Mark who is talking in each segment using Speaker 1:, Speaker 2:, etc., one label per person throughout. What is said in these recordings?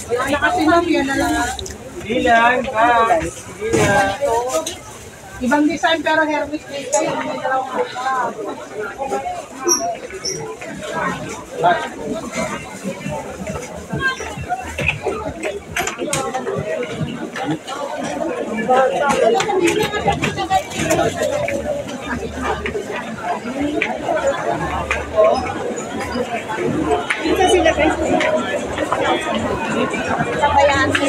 Speaker 1: Yan na kasi lang, yan na lang.
Speaker 2: Hindi lang, guys. Hindi lang.
Speaker 1: Ibang design pero Hermes din kayo. May dalawang
Speaker 3: Ito sila guys. Sabayaan sa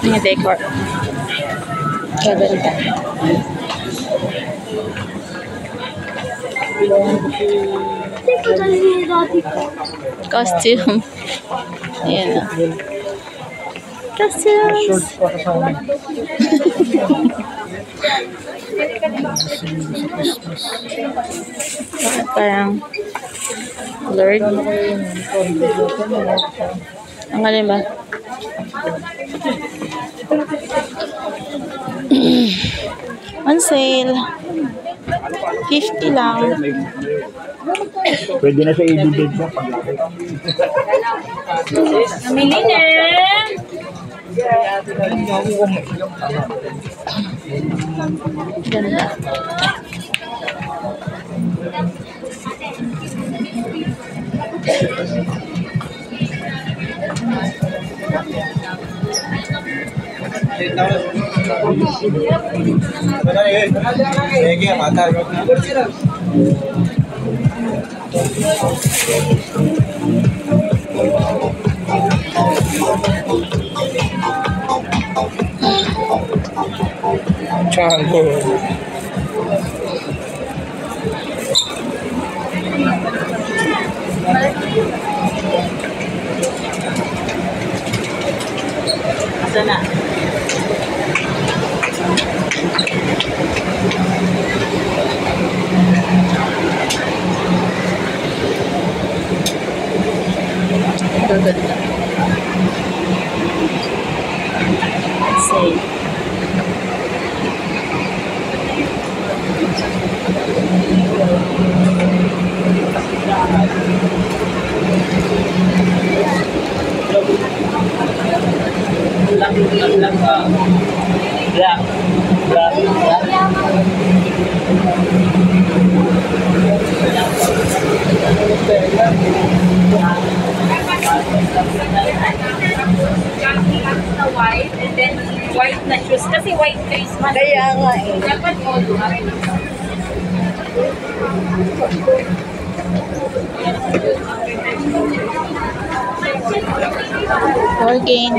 Speaker 4: Ini decor. Gaganda. Costume. Ayan na. Costumes. Parang Lord. Ang alin ba? On sale. 50 lang.
Speaker 2: Pwede na siya i-bid mo.
Speaker 4: Namili na. Ganda.
Speaker 2: Chango.
Speaker 4: Asa na? Gaganda. Say.
Speaker 3: white and then white na shoes. Kasi white Christmas. Kaya nga eh. Dapat all white.
Speaker 4: Orgain.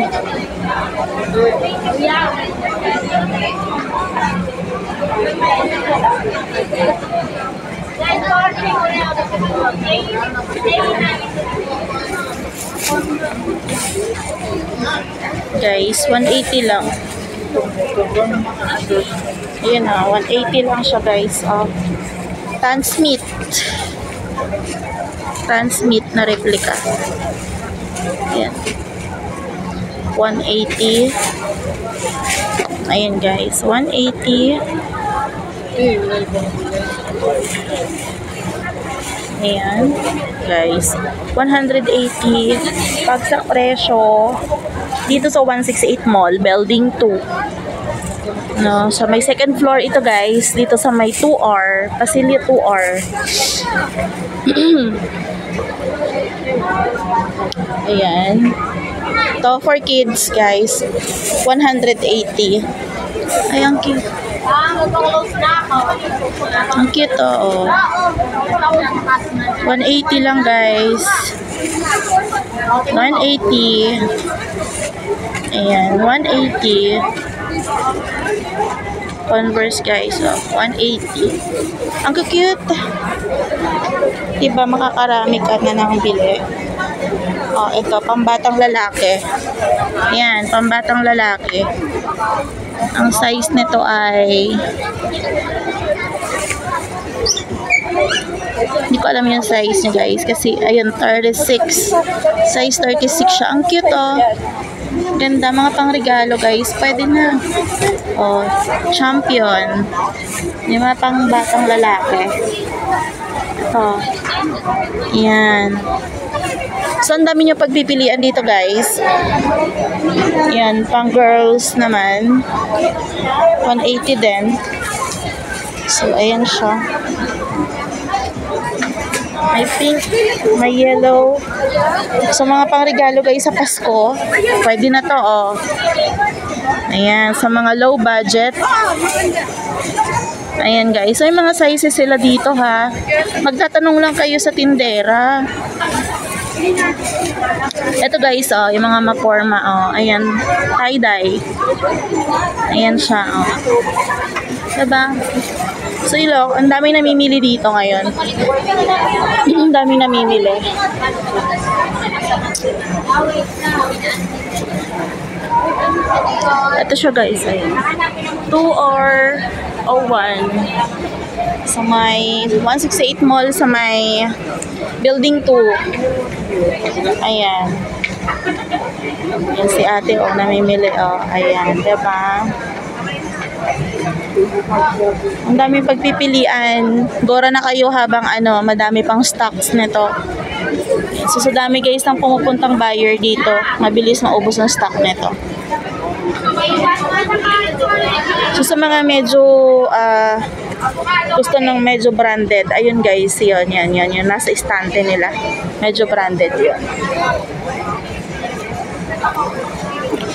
Speaker 4: Guys, 180 lang. Ayan na, 180 lang siya guys. Transmit. Transmit na replica. Ayan. 180. Ayan guys, 180. Ayan, guys. 180. Pagsak presyo dito sa 168 Mall, Building 2. No, sa may second floor ito guys, dito sa may 2R, Pasili 2R. Ayan. Ito for kids guys, 180. Ay, ang cute. Ang cute oh. 180 lang guys. 180. Ayan, 180. Converse guys, 180. Ang cute. Diba makakarami ka na ng bili. Ito, pambatang lalaki. Ayan, pambatang lalaki. Ang size nito ay hindi ko alam yung size niya guys kasi ayun 36, size 36 siya. Ang cute oh, ganda, mga pangregalo guys, pwede na. Champion, yung mga pang batang lalaki. Ito, yan. So, ang dami nyo pagpipilian dito guys. Yan, pang girls naman. 180 din. So, ayan siya. May pink, may yellow. So, mga pang regalo guys sa Pasko. Pwede na to oh. Ayan, sa mga low budget. Ayan guys. So, yung mga sizes sila dito ha. Magtatanong lang kayo sa tindera. Ito guys, yung mga maporma, ayan, tie-dye. Ayan siya, diba? So, ang dami namimili dito ngayon. Ang dami namimili. Ito siya guys, ayan. 2 or 01. Sa may 168 Mall, sa may Building 2. Ayan. Yan si ate, namimili, ayan, diba? Ang dami pagpipilian. Gora na kayo habang madami pang stocks nito. So, sa dami guys ng pumupuntang buyer dito, mabilis maubos ng stock nito. So, sa mga medyo gusto ng medyo branded, ayun guys, yun, nasa estante nila. Medyo branded yun.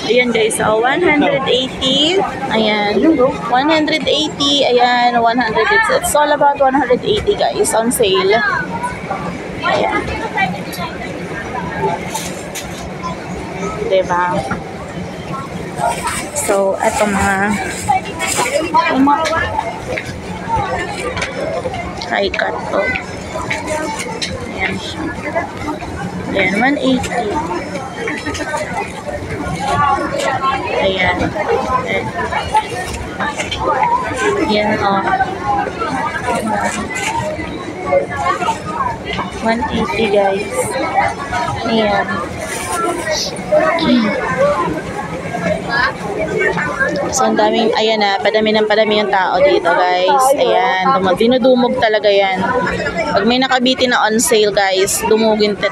Speaker 4: Ayan guys, 180. Ayan, 180. Ayan, 100. It's all about 180 guys, on sale. Ayan. Diba? So, eto mga high cut to. Ayan siya. Ayan, 180. Ayan. Ayan, 180 guys. Ayan. So, ang daming, ayan na, padami yung tao dito guys. Ayan, dinudumog talaga yan. Pag may nakabiti na on sale guys,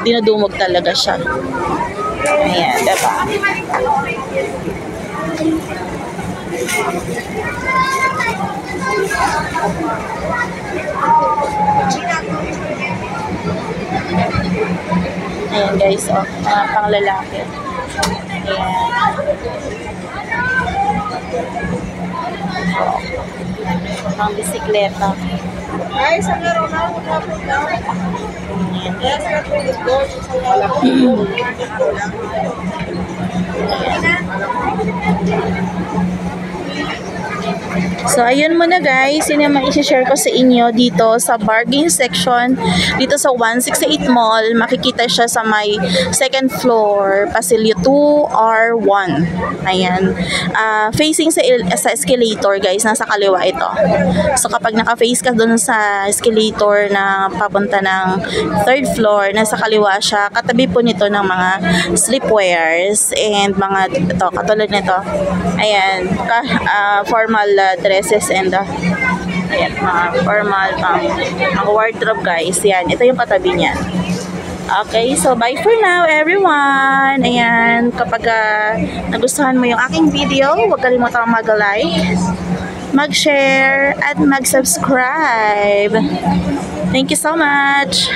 Speaker 4: dinudumog talaga siya. Ayan, diba? Ayan guys, mga pang lalaki. Ayan. Pang bisikleta.
Speaker 1: Ay, sa meron na ako napunta. Kaya sa tulog doon.
Speaker 4: So, ayun muna guys. Yun yung ma-share ko sa inyo dito sa bargain section. Dito sa 168 Mall. Makikita siya sa may second floor, Pasilyo 2R1. Ayan. Facing sa escalator guys. Nasa kaliwa ito. So, kapag naka-face ka dun sa escalator na papunta ng third floor, nasa kaliwa siya. Katabi po nito ng mga sleepwears and mga ito, katulad nito. Ayan. Formal dresses and ayan, mga formal mga wardrobe guys. Yan, ito yung katabi niya. Okay, so bye for now everyone. Ayan, kapag nagustuhan mo yung aking video, huwag kalimutang mag-like, mag-share, at mag-subscribe. Thank you so much.